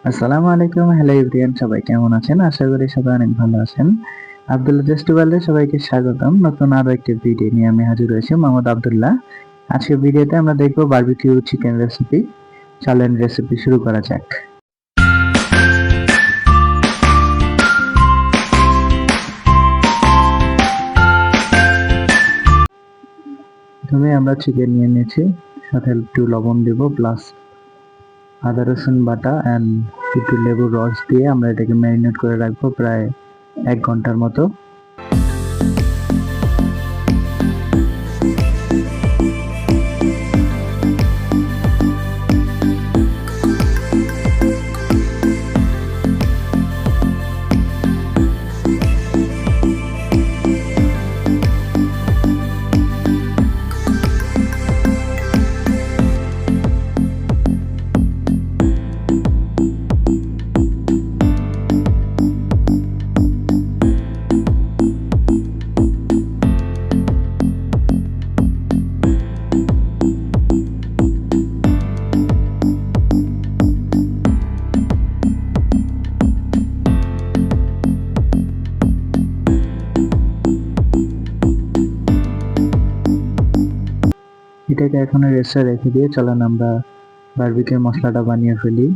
আসসালামু আলাইকুম। Hello everyone, সবাই কেমন আছেন? আশা করি সবাই অনেক ভালো আছেন। আব্দুল্লাহ টেস্টি ওয়ার্ল্ডে সবাইকে স্বাগতম। নতুন আরো একটি ভিডিও নিয়ে আমি হাজির হয়েছি, মোহাম্মদ আব্দুল্লাহ। আজকের ভিডিওতে আমরা দেখব বারবিকিউ চিকেন রেসিপি। চলেন রেসিপি শুরু করা যাক। প্রথমে আমরা চিকেন নিয়ে নিয়েছি, সাথে একটু লবণ দেব, প্লাস আদা রসুন বাটা অ্যান্ড একটু লেবুর রস দিয়ে আমরা এটাকে ম্যারিনেট করে রাখবো প্রায় 1 ঘন্টার মতো। এটাকে এখন রেস্টে রেখে দিয়ে চলেন আমরা বারবিকিউ মশলাটা বানিয়ে ফেলি।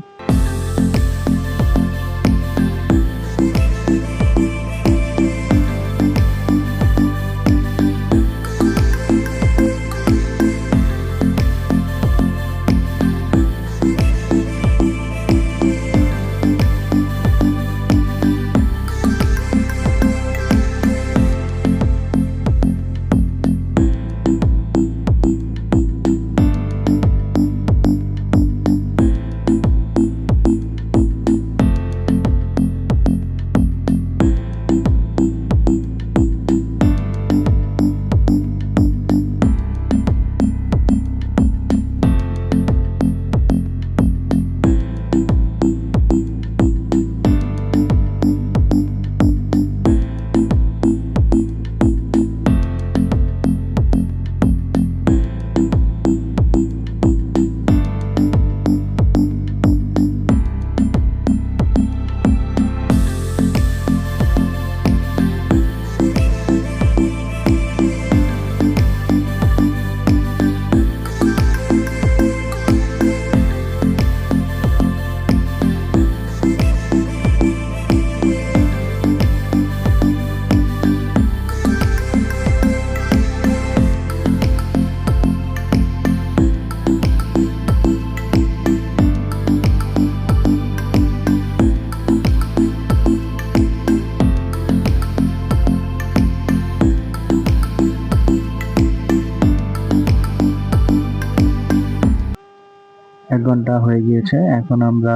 এক ঘন্টা হয়ে গিয়েছে। এখন আমরা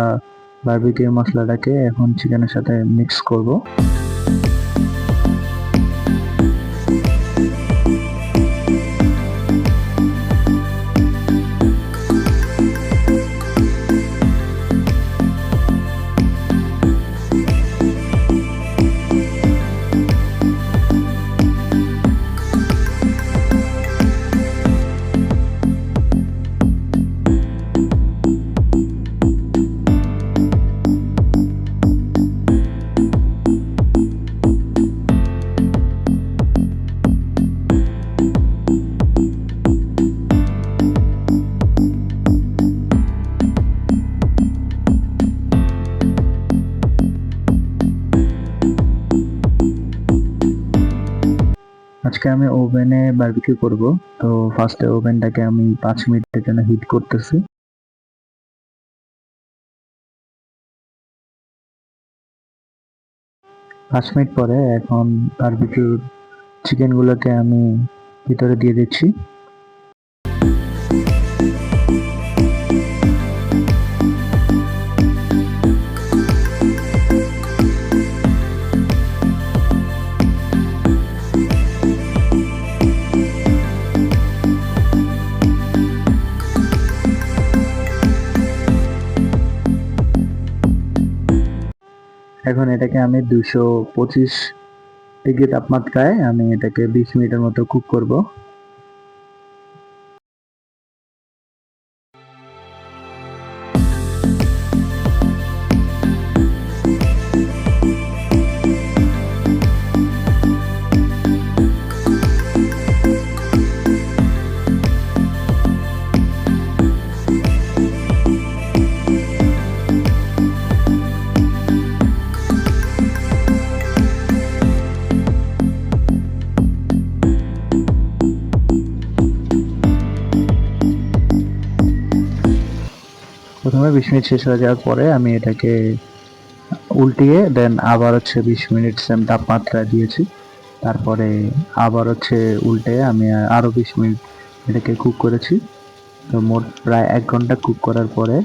বারবিকিউ মশলাটাকে এখন চিকেনের সাথে মিক্স করব। আজকে আমি ওভেনে বারবিকিউ করব। তো ফার্স্টে ওভেনটাকে আমি 5 মিনিটের জন্য হিট করতেছি। পাঁচ মিনিট পরে এখন বারবিকিউ চিকেনগুলোকে আমি ভিতরে দিয়ে দিচ্ছি। এখন এটাকে আমি 225 ডিগ্রি তাপমাত্রায় আমি এটাকে 20 মিনিটের মতো কুক করব। সময় 20 মিনিট শেষ হয়ে যাওয়ার পরে আমি এটাকে উল্টিয়ে দেন আবার হচ্ছে 20 মিনিট সেম তাপমাত্রা দিয়েছি। তারপরে আবার হচ্ছে উল্টে আমি আরো 20 মিনিট এটাকে কুক করেছি। তো মোট প্রায় 1 ঘন্টা কুক করার পরে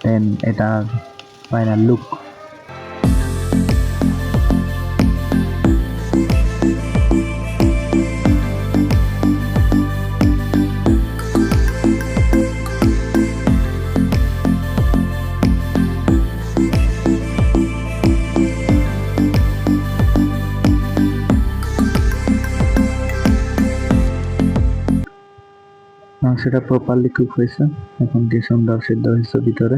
দেন এটা ফাইনাল লুক। মাংসটা প্রপারলি কুক হয়েছে, এখন কি সুন্দর সিদ্ধ হয়েছে ভিতরে।